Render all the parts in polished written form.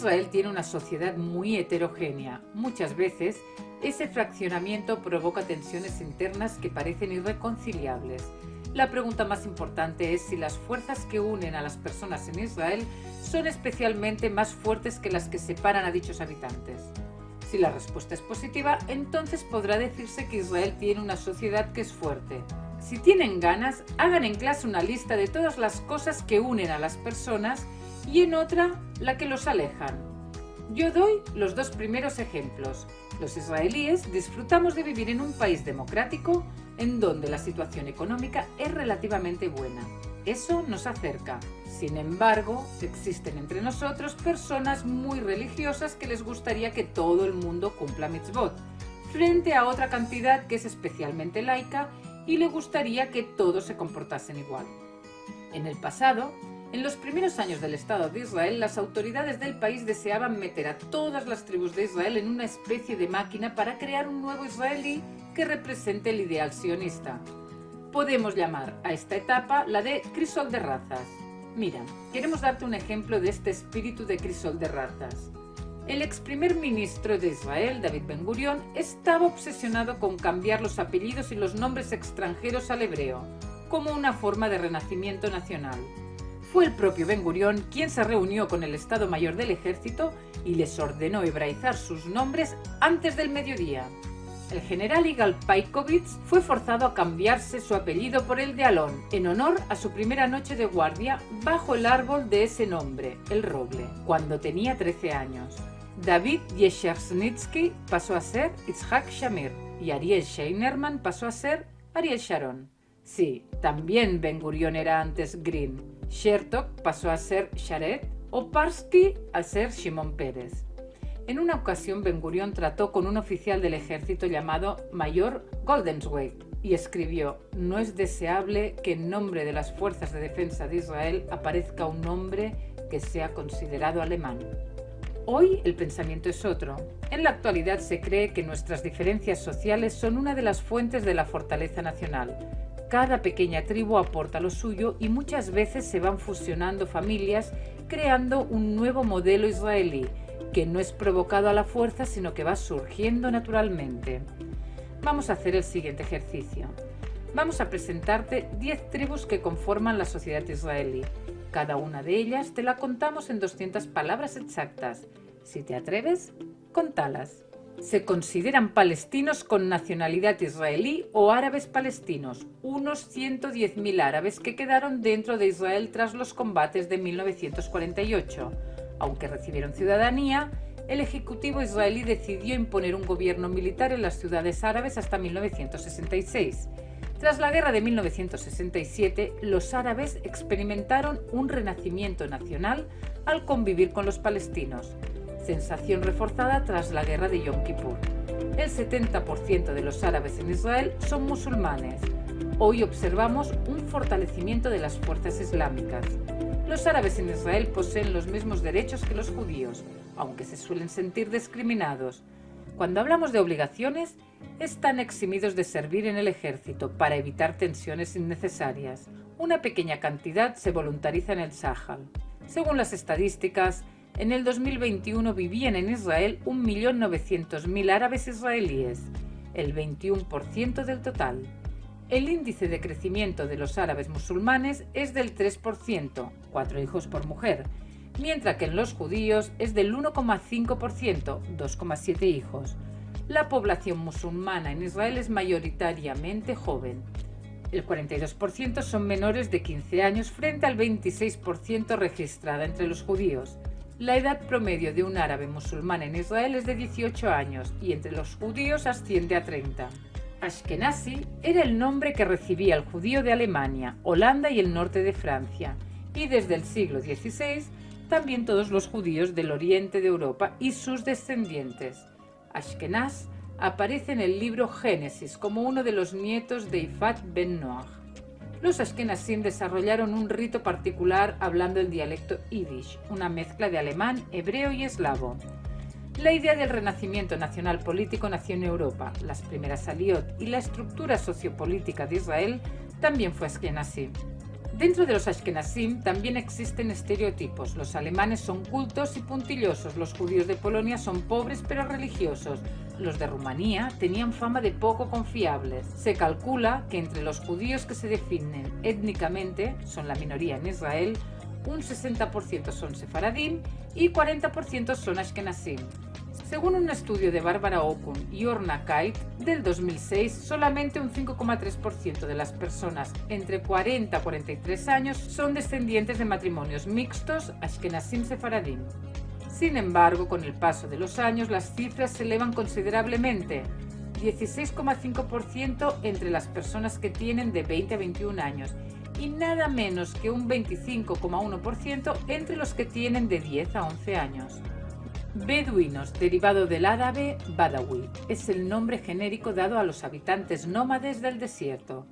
Israel tiene una sociedad muy heterogénea. Muchas veces, ese fraccionamiento provoca tensiones internas que parecen irreconciliables. La pregunta más importante es si las fuerzas que unen a las personas en Israel son especialmente más fuertes que las que separan a dichos habitantes. Si la respuesta es positiva, entonces podrá decirse que Israel tiene una sociedad que es fuerte. Si tienen ganas, hagan en clase una lista de todas las cosas que unen a las personas y en otra, la que los alejan. Yo doy los dos primeros ejemplos. Los israelíes disfrutamos de vivir en un país democrático en donde la situación económica es relativamente buena. Eso nos acerca. Sin embargo, existen entre nosotros personas muy religiosas que les gustaría que todo el mundo cumpla mitzvot, frente a otra cantidad que es especialmente laica y le gustaría que todos se comportasen igual. En el pasado, en los primeros años del Estado de Israel, las autoridades del país deseaban meter a todas las tribus de Israel en una especie de máquina para crear un nuevo israelí que represente el ideal sionista. Podemos llamar a esta etapa la de crisol de razas. Mira, queremos darte un ejemplo de este espíritu de crisol de razas. El ex primer ministro de Israel, David Ben Gurión, estaba obsesionado con cambiar los apellidos y los nombres extranjeros al hebreo, como una forma de renacimiento nacional. Fue el propio Ben Gurión quien se reunió con el Estado Mayor del Ejército y les ordenó hebraizar sus nombres antes del mediodía. El general Igal Peikovitz fue forzado a cambiarse su apellido por el de Alon, en honor a su primera noche de guardia bajo el árbol de ese nombre, el roble, cuando tenía 13 años. David Yeshernitsky pasó a ser Itzhak Shamir y Ariel Scheinerman pasó a ser Ariel Sharon. Sí, también Ben Gurión era antes Green. Shertok pasó a ser Sharet o Parsky a ser Shimon Peres. En una ocasión Ben Gurión trató con un oficial del ejército llamado Mayor Goldenzweig y escribió: «No es deseable que en nombre de las fuerzas de defensa de Israel aparezca un nombre que sea considerado alemán». Hoy el pensamiento es otro. En la actualidad se cree que nuestras diferencias sociales son una de las fuentes de la fortaleza nacional. Cada pequeña tribu aporta lo suyo y muchas veces se van fusionando familias creando un nuevo modelo israelí que no es provocado a la fuerza sino que va surgiendo naturalmente. Vamos a hacer el siguiente ejercicio. Vamos a presentarte 10 tribus que conforman la sociedad israelí. Cada una de ellas te la contamos en 200 palabras exactas. Si te atreves, contalas. Se consideran palestinos con nacionalidad israelí o árabes palestinos, unos 110.000 árabes que quedaron dentro de Israel tras los combates de 1948. Aunque recibieron ciudadanía, el ejecutivo israelí decidió imponer un gobierno militar en las ciudades árabes hasta 1966. Tras la guerra de 1967, los árabes experimentaron un renacimiento nacional al convivir con los palestinos, sensación reforzada tras la guerra de Yom Kippur. El 70% de los árabes en Israel son musulmanes. Hoy observamos un fortalecimiento de las fuerzas islámicas. Los árabes en Israel poseen los mismos derechos que los judíos, aunque se suelen sentir discriminados. Cuando hablamos de obligaciones, están eximidos de servir en el ejército para evitar tensiones innecesarias. Una pequeña cantidad se voluntariza en el Sahel. Según las estadísticas, en el 2021 vivían en Israel 1.900.000 árabes israelíes, el 21% del total. El índice de crecimiento de los árabes musulmanes es del 3%, 4 hijos por mujer, mientras que en los judíos es del 1,5%, 2,7 hijos. La población musulmana en Israel es mayoritariamente joven. El 42% son menores de 15 años frente al 26% registrada entre los judíos. La edad promedio de un árabe musulmán en Israel es de 18 años y entre los judíos asciende a 30. Ashkenazi era el nombre que recibía el judío de Alemania, Holanda y el norte de Francia, y desde el siglo XVI también todos los judíos del oriente de Europa y sus descendientes. Ashkenaz aparece en el libro Génesis como uno de los nietos de Ifat ben Noach. Los Ashkenazim desarrollaron un rito particular hablando el dialecto yiddish, una mezcla de alemán, hebreo y eslavo. La idea del renacimiento nacional político nació en Europa, las primeras aliot y la estructura sociopolítica de Israel también fue ashkenazí. Dentro de los Ashkenazim también existen estereotipos. Los alemanes son cultos y puntillosos, los judíos de Polonia son pobres pero religiosos, los de Rumanía tenían fama de poco confiables. Se calcula que entre los judíos que se definen étnicamente, son la minoría en Israel, un 60% son sefaradim y 40% son Ashkenazim. Según un estudio de Bárbara Okun y Orna Kite del 2006, solamente un 5,3% de las personas entre 40 y 43 años son descendientes de matrimonios mixtos Ashkenazim-Sefaradim. Sin embargo, con el paso de los años, las cifras se elevan considerablemente. 16,5% entre las personas que tienen de 20 a 21 años y nada menos que un 25,1% entre los que tienen de 10 a 11 años. Beduinos, derivado del árabe Badawi, es el nombre genérico dado a los habitantes nómades del desierto.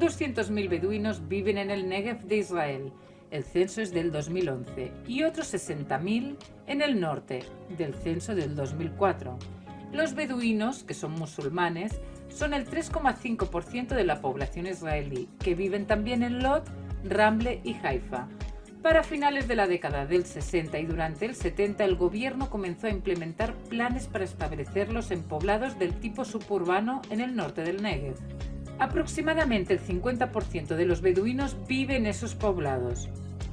200.000 beduinos viven en el Negev de Israel, el censo es del 2011, y otros 60.000 en el norte, del censo del 2004. Los beduinos, que son musulmanes, son el 3,5% de la población israelí, que viven también en Lod, Ramle y Haifa. Para finales de la década del 60 y durante el 70, el gobierno comenzó a implementar planes para establecerlos en poblados del tipo suburbano en el norte del Negev. Aproximadamente el 50% de los beduinos vive en esos poblados.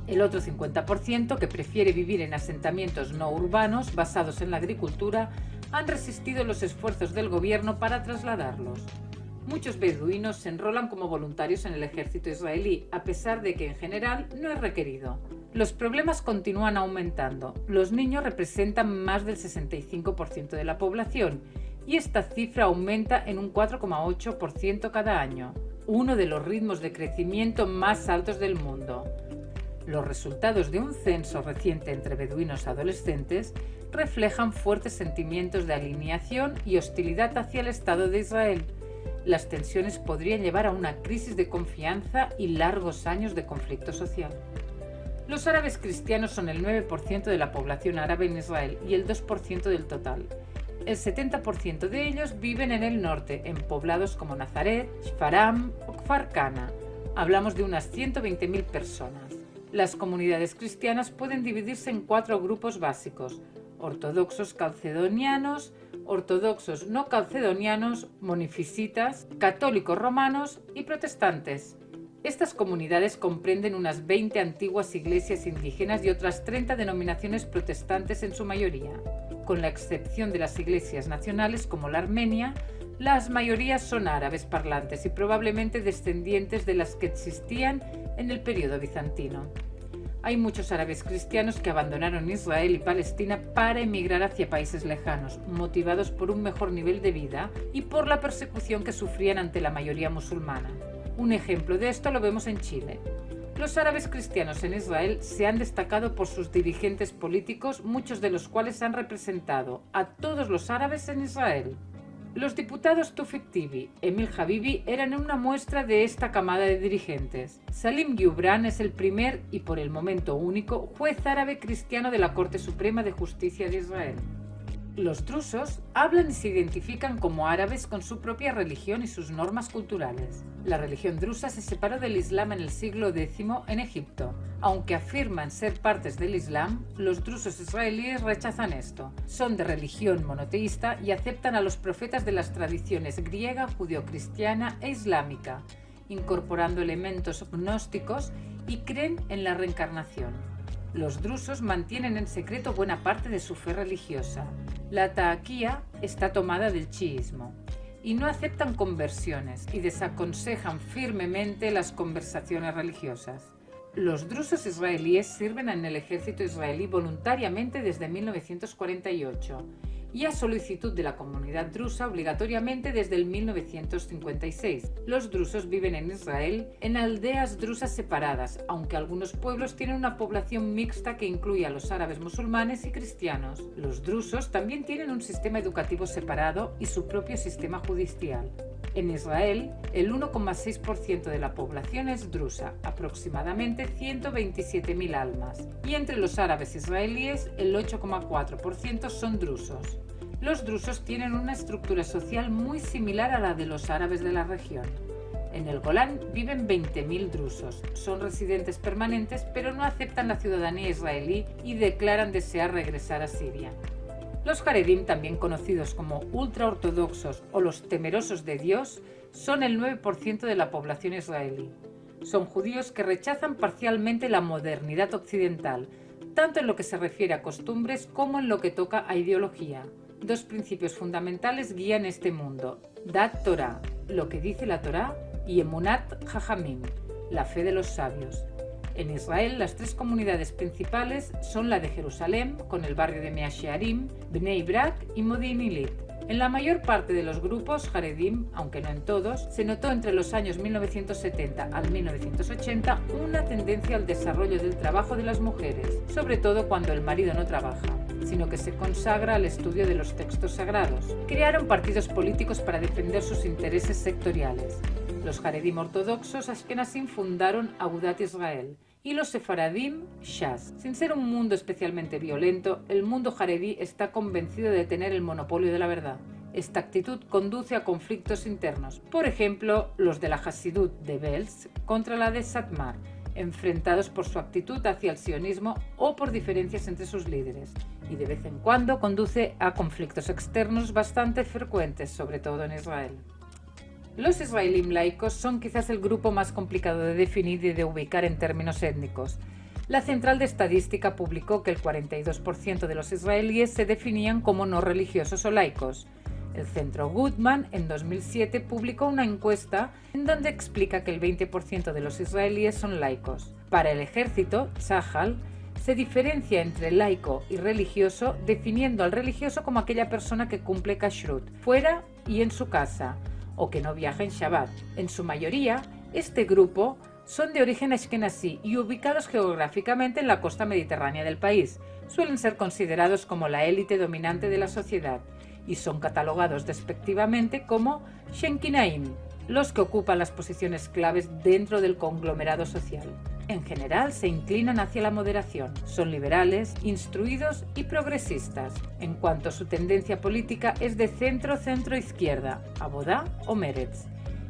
El otro 50%, que prefiere vivir en asentamientos no urbanos basados en la agricultura, han resistido los esfuerzos del gobierno para trasladarlos. Muchos beduinos se enrolan como voluntarios en el ejército israelí, a pesar de que en general no es requerido. Los problemas continúan aumentando. Los niños representan más del 65% de la población y esta cifra aumenta en un 4,8% cada año, uno de los ritmos de crecimiento más altos del mundo. Los resultados de un censo reciente entre beduinos adolescentes reflejan fuertes sentimientos de alienación y hostilidad hacia el Estado de Israel. Las tensiones podrían llevar a una crisis de confianza y largos años de conflicto social. Los árabes cristianos son el 9% de la población árabe en Israel y el 2% del total. El 70% de ellos viven en el norte, en poblados como Nazaret, Shfaram o Kfar Kana. Hablamos de unas 120.000 personas. Las comunidades cristianas pueden dividirse en 4 grupos básicos: ortodoxos calcedonianos, ortodoxos no calcedonianos, monofisitas, católicos romanos y protestantes. Estas comunidades comprenden unas 20 antiguas iglesias indígenas y otras 30 denominaciones protestantes en su mayoría. Con la excepción de las iglesias nacionales como la armenia, las mayorías son árabes parlantes y probablemente descendientes de las que existían en el periodo bizantino. Hay muchos árabes cristianos que abandonaron Israel y Palestina para emigrar hacia países lejanos, motivados por un mejor nivel de vida y por la persecución que sufrían ante la mayoría musulmana. Un ejemplo de esto lo vemos en Chile. Los árabes cristianos en Israel se han destacado por sus dirigentes políticos, muchos de los cuales han representado a todos los árabes en Israel. Los diputados Tufik Tibi, Emil Habibi eran una muestra de esta camada de dirigentes. Salim Gibran es el primer y por el momento único juez árabe cristiano de la Corte Suprema de Justicia de Israel. Los drusos hablan y se identifican como árabes con su propia religión y sus normas culturales. La religión drusa se separó del Islam en el siglo X en Egipto. Aunque afirman ser partes del Islam, los drusos israelíes rechazan esto. Son de religión monoteísta y aceptan a los profetas de las tradiciones griega, judeocristiana e islámica, incorporando elementos gnósticos y creen en la reencarnación. Los drusos mantienen en secreto buena parte de su fe religiosa. La ta'quía está tomada del chiismo y no aceptan conversiones y desaconsejan firmemente las conversaciones religiosas. Los drusos israelíes sirven en el ejército israelí voluntariamente desde 1948 y a solicitud de la comunidad drusa obligatoriamente desde el 1956. Los drusos viven en Israel en aldeas drusas separadas, aunque algunos pueblos tienen una población mixta que incluye a los árabes musulmanes y cristianos. Los drusos también tienen un sistema educativo separado y su propio sistema judicial. En Israel, el 1,6% de la población es drusa, aproximadamente 127.000 almas, y entre los árabes israelíes el 8,4% son drusos. Los drusos tienen una estructura social muy similar a la de los árabes de la región. En el Golán viven 20.000 drusos. Son residentes permanentes, pero no aceptan la ciudadanía israelí y declaran desear regresar a Siria. Los Haredim, también conocidos como ultraortodoxos o los temerosos de Dios, son el 9% de la población israelí. Son judíos que rechazan parcialmente la modernidad occidental, tanto en lo que se refiere a costumbres como en lo que toca a ideología. Dos principios fundamentales guían este mundo: Dat Torah, lo que dice la Torá, y Emunat Jajamim, la fe de los sabios. En Israel, las tres comunidades principales son la de Jerusalén, con el barrio de Mea Shearim, Bnei Brak y Modi'in Illit. En la mayor parte de los grupos Haredim, aunque no en todos, se notó entre los años 1970 al 1980 una tendencia al desarrollo del trabajo de las mujeres, sobre todo cuando el marido no trabaja, sino que se consagra al estudio de los textos sagrados. Crearon partidos políticos para defender sus intereses sectoriales. Los Haredim ortodoxos Ashkenazim fundaron Agudat Israel y los Sefaradim Shas. Sin ser un mundo especialmente violento, el mundo Haredí está convencido de tener el monopolio de la verdad. Esta actitud conduce a conflictos internos, por ejemplo, los de la Hasidut de Belz contra la de Satmar, enfrentados por su actitud hacia el sionismo o por diferencias entre sus líderes, y de vez en cuando conduce a conflictos externos bastante frecuentes, sobre todo en Israel. Los israelíes laicos son quizás el grupo más complicado de definir y de ubicar en términos étnicos. La Central de Estadística publicó que el 42% de los israelíes se definían como no religiosos o laicos. El Centro Goodman en 2007 publicó una encuesta en donde explica que el 20% de los israelíes son laicos. Para el ejército, Tzahal se diferencia entre laico y religioso, definiendo al religioso como aquella persona que cumple kashrut, fuera y en su casa, o que no viaja en Shabbat. En su mayoría, este grupo son de origen ashkenazí y ubicados geográficamente en la costa mediterránea del país. Suelen ser considerados como la élite dominante de la sociedad y son catalogados despectivamente como Shenkinaim, los que ocupan las posiciones claves dentro del conglomerado social. En general, se inclinan hacia la moderación, son liberales, instruidos y progresistas. En cuanto a su tendencia política, es de centro-centro-izquierda, Abodá o Meretz.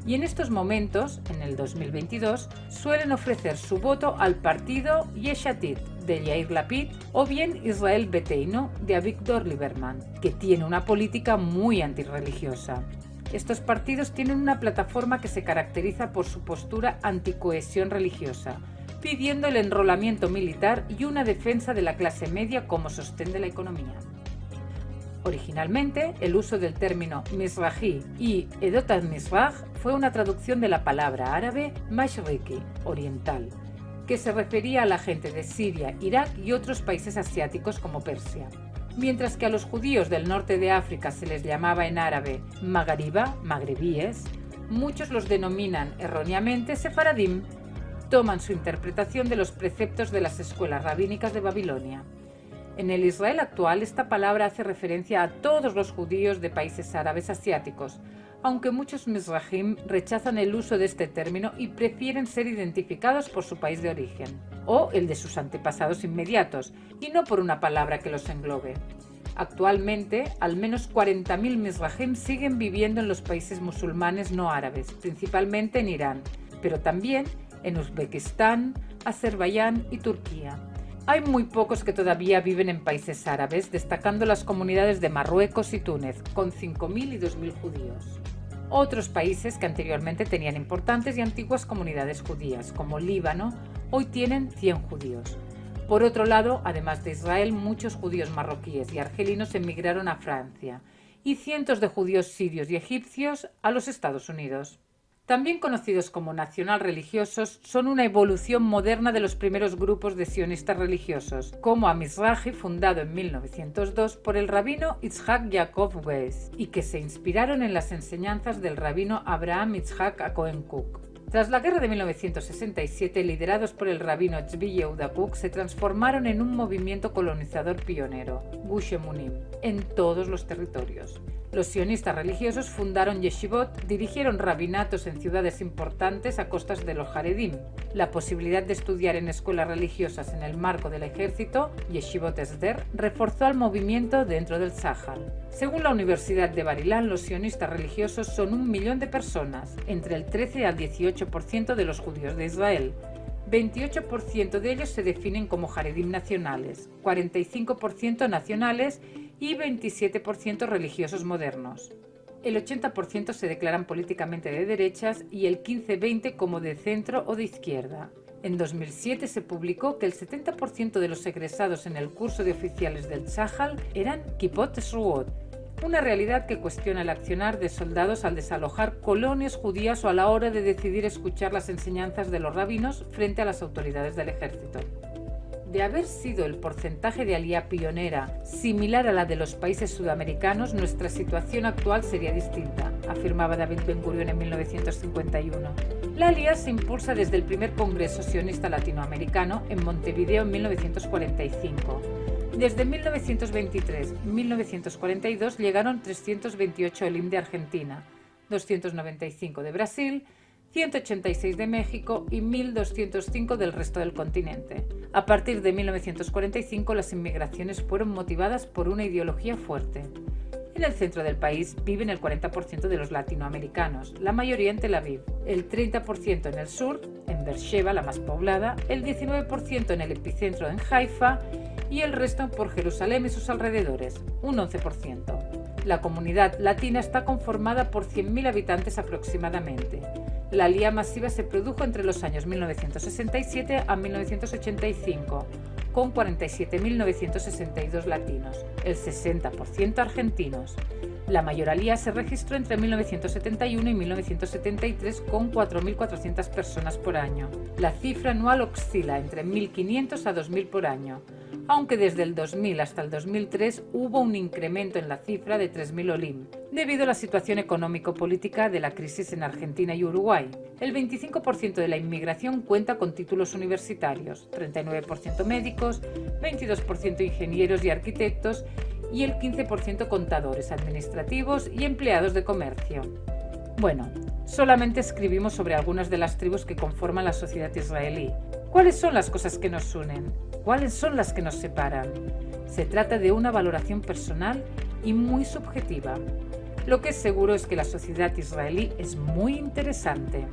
Y en estos momentos, en el 2022, suelen ofrecer su voto al partido Yesh Atid de Yair Lapid o bien Israel Beteinu de Avigdor Lieberman, que tiene una política muy antirreligiosa. Estos partidos tienen una plataforma que se caracteriza por su postura anticohesión religiosa, pidiendo el enrolamiento militar y una defensa de la clase media como sostén de la economía. Originalmente, el uso del término Mizrahi y Edot al-Mizrah fue una traducción de la palabra árabe Mashriki, oriental, que se refería a la gente de Siria, Irak y otros países asiáticos como Persia. Mientras que a los judíos del norte de África se les llamaba en árabe Magariba, magrebíes, muchos los denominan erróneamente Sefaradim. Toman su interpretación de los preceptos de las escuelas rabínicas de Babilonia. En el Israel actual, esta palabra hace referencia a todos los judíos de países árabes asiáticos, aunque muchos mizrahim rechazan el uso de este término y prefieren ser identificados por su país de origen, o el de sus antepasados inmediatos, y no por una palabra que los englobe. Actualmente, al menos 40.000 mizrahim siguen viviendo en los países musulmanes no árabes, principalmente en Irán, pero también en Uzbekistán, Azerbaiyán y Turquía. Hay muy pocos que todavía viven en países árabes, destacando las comunidades de Marruecos y Túnez, con 5.000 y 2.000 judíos. Otros países que anteriormente tenían importantes y antiguas comunidades judías, como Líbano, hoy tienen 100 judíos. Por otro lado, además de Israel, muchos judíos marroquíes y argelinos emigraron a Francia, y cientos de judíos sirios y egipcios a los Estados Unidos. También conocidos como nacional-religiosos, son una evolución moderna de los primeros grupos de sionistas religiosos, como Amizrahi, fundado en 1902 por el rabino Yitzhak Yaakov Weiss, y que se inspiraron en las enseñanzas del rabino Abraham Yitzhak Cohen Kook. Tras la guerra de 1967, liderados por el rabino Tzvi Yehuda Kook, se transformaron en un movimiento colonizador pionero, Gush Emunim, en todos los territorios. Los sionistas religiosos fundaron yeshivot, dirigieron rabinatos en ciudades importantes a costas de los haredim. La posibilidad de estudiar en escuelas religiosas en el marco del ejército, Yeshivot Esder, reforzó al movimiento dentro del Tzahal. Según la Universidad de Bar-Ilan, los sionistas religiosos son 1 millón de personas, entre el 13 al 18% de los judíos de Israel. 28% de ellos se definen como haredim nacionales, 45% nacionales y 27% religiosos modernos. El 80% se declaran políticamente de derechas y el 15-20% como de centro o de izquierda. En 2007 se publicó que el 70% de los egresados en el curso de oficiales del Tzahal eran Kippot Shruot, una realidad que cuestiona el accionar de soldados al desalojar colonias judías o a la hora de decidir escuchar las enseñanzas de los rabinos frente a las autoridades del ejército. De haber sido el porcentaje de aliyá pionera similar a la de los países sudamericanos, nuestra situación actual sería distinta, afirmaba David Ben-Gurion en 1951. La aliyá se impulsa desde el primer Congreso Sionista Latinoamericano en Montevideo en 1945. Desde 1923-1942 llegaron 328 elim de Argentina, 295 de Brasil, 186 de México y 1.205 del resto del continente. A partir de 1945 las inmigraciones fueron motivadas por una ideología fuerte. En el centro del país viven el 40% de los latinoamericanos, la mayoría en Tel Aviv, el 30% en el sur, en Beersheba, la más poblada, el 19% en el epicentro en Haifa y el resto por Jerusalén y sus alrededores, un 11%. La comunidad latina está conformada por 100.000 habitantes aproximadamente. La aliyá masiva se produjo entre los años 1967 a 1985, con 47.962 latinos, el 60% argentinos. La mayor aliyá se registró entre 1971 y 1973 con 4.400 personas por año. La cifra anual oscila entre 1.500 a 2.000 por año, aunque desde el 2000 hasta el 2003 hubo un incremento en la cifra de 3.000 olim, debido a la situación económico-política de la crisis en Argentina y Uruguay. El 25% de la inmigración cuenta con títulos universitarios, 39% médicos, 22% ingenieros y arquitectos y el 15% contadores, administrativos y empleados de comercio. Bueno, solamente escribimos sobre algunas de las tribus que conforman la sociedad israelí. ¿Cuáles son las cosas que nos unen? ¿Cuáles son las que nos separan? Se trata de una valoración personal y muy subjetiva. Lo que es seguro es que la sociedad israelí es muy interesante.